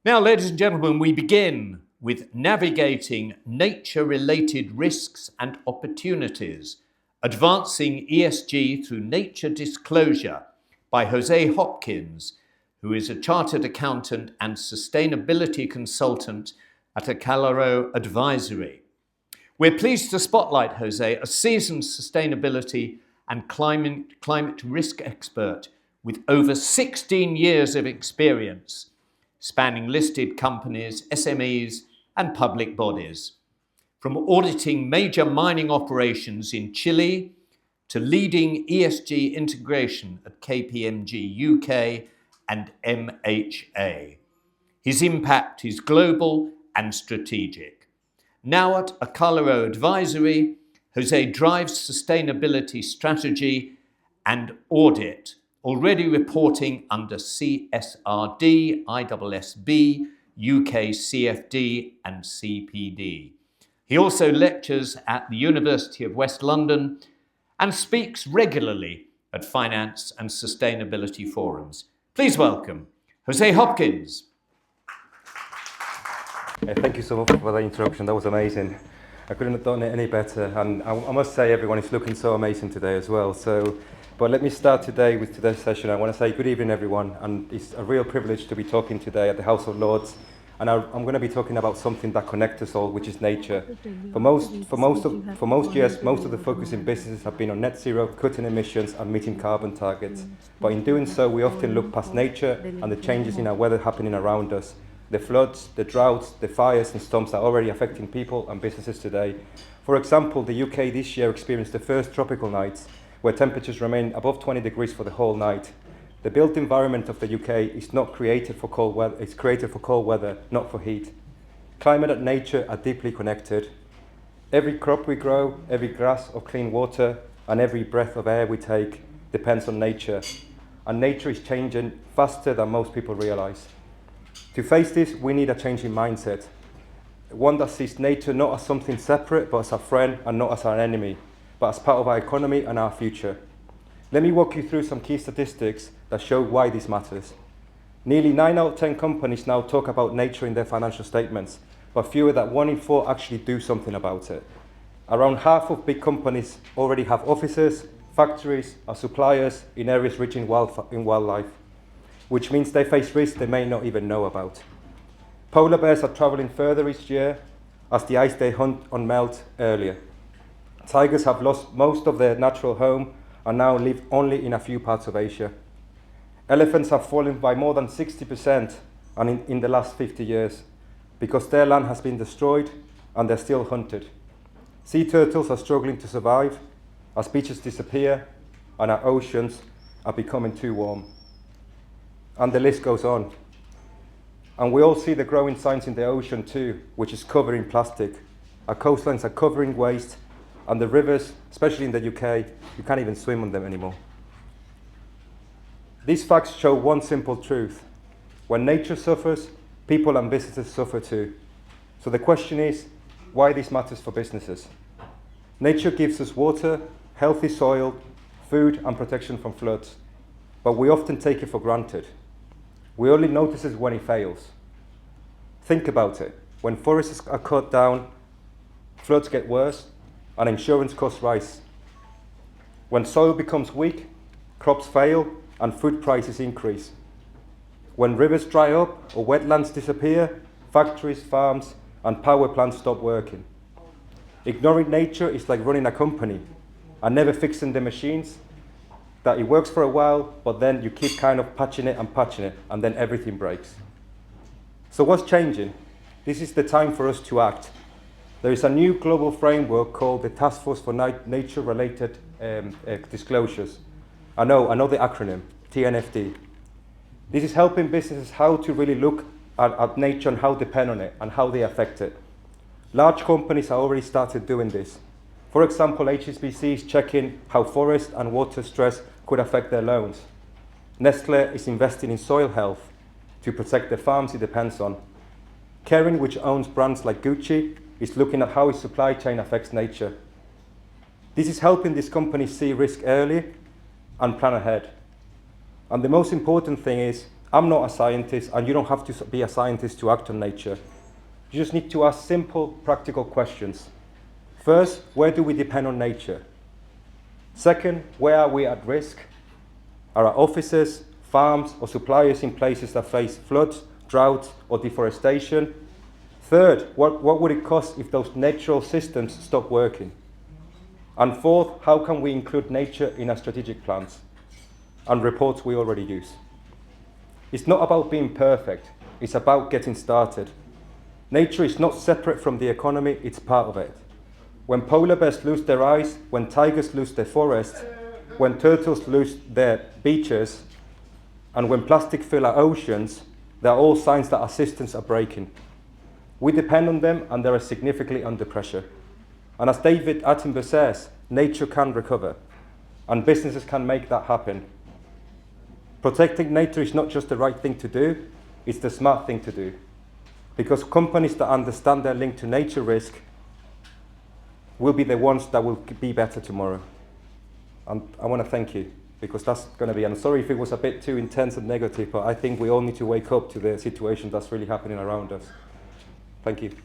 Now, ladies and gentlemen, we begin with navigating nature-related risks and opportunities, advancing ESG through nature disclosure by Jose Hopkins, who is a chartered accountant and sustainability consultant at Acclaro Advisory. We're pleased to spotlight Jose, a seasoned sustainability and climate risk expert with over 16 years of experience, spanning listed companies, SMEs, and public bodies. From auditing major mining operations in Chile to leading ESG integration at KPMG UK and MHA. His impact is global and strategic. Now at Acclaro Advisory, Jose drives sustainability strategy and audit, already reporting under CSRD, ISSB, UK-CFD and CPD. He also lectures at the University of West London and speaks regularly at finance and sustainability forums. Please welcome Jose Hopkins. Thank you so much for that introduction. That was amazing. I couldn't have done it any better. And I must say everyone is looking so amazing today as well. But let me start today with today's session. I want to say good evening, everyone. And it's a real privilege to be talking today at the House of Lords. And I'm going to be talking about something that connects us all, which is nature. For most years, most of the focus in businesses have been on net zero, cutting emissions and meeting carbon targets. But in doing so, we often look past nature and the changes in our weather happening around us. The floods, the droughts, the fires and storms are already affecting people and businesses today. For example, the UK this year experienced the first tropical nights, where temperatures remain above 20 degrees for the whole night. The built environment of the UK is not created for cold weather, it's created for cold weather, not for heat. Climate and nature are deeply connected. Every crop we grow, every glass of clean water, and every breath of air we take depends on nature. And nature is changing faster than most people realise. To face this, we need a change in mindset. One that sees nature not as something separate, but as a friend and not as an enemy, but as part of our economy and our future. Let me walk you through some key statistics that show why this matters. Nearly 9 out of 10 companies now talk about nature in their financial statements, but fewer than 1 in 4 actually do something about it. Around half of big companies already have offices, factories, or suppliers in areas rich in wildlife, which means they face risks they may not even know about. Polar bears are traveling further each year as the ice they hunt on melt earlier. Tigers have lost most of their natural home and now live only in a few parts of Asia. Elephants have fallen by more than 60% in the last 50 years because their land has been destroyed and they're still hunted. Sea turtles are struggling to survive as beaches disappear and our oceans are becoming too warm. And the list goes on. And we all see the growing signs in the ocean too, which is covering plastic. Our coastlines are covering waste, and the rivers, especially in the UK, you can't even swim on them anymore. These facts show one simple truth. When nature suffers, people and businesses suffer too. So the question is, why this matters for businesses? Nature gives us water, healthy soil, food and protection from floods, but we often take it for granted. We only notice it when it fails. Think about it. When forests are cut down, floods get worse and insurance costs rise. When soil becomes weak, crops fail and food prices increase. When rivers dry up or wetlands disappear, factories, farms and power plants stop working. Ignoring nature is like running a company and never fixing the machines. That it works for a while, but then you keep kind of patching it, and then everything breaks. So what's changing? This is the time for us to act. There is a new global framework called the Task Force for Nature-Related Disclosures. I know the acronym, TNFD. This is helping businesses how to really look at nature and how they depend on it and how they affect it. Large companies have already started doing this. For example, HSBC is checking how forest and water stress could affect their loans. Nestlé is investing in soil health to protect the farms it depends on. Kering, which owns brands like Gucci, is looking at how its supply chain affects nature. This is helping these companies see risk early and plan ahead. And the most important thing is I'm not a scientist, and you don't have to be a scientist to act on nature. You just need to ask simple, practical questions. First, where do we depend on nature? Second, where are we at risk? Are our offices, farms, or suppliers in places that face floods, droughts, or deforestation? Third, what would it cost if those natural systems stop working? And fourth, how can we include nature in our strategic plans and reports we already use? It's not about being perfect, it's about getting started. Nature is not separate from the economy, it's part of it. When polar bears lose their eyes, when tigers lose their forests, when turtles lose their beaches, and when plastic fill our oceans, they are all signs that our systems are breaking. We depend on them, and they are significantly under pressure. And as David Attenborough says, nature can recover, and businesses can make that happen. Protecting nature is not just the right thing to do, it's the smart thing to do. Because companies that understand their link to nature risk will be the ones that will be better tomorrow. And I want to thank you, because that's going to be, I'm sorry if it was a bit too intense and negative, but I think we all need to wake up to the situation that's really happening around us. Thank you.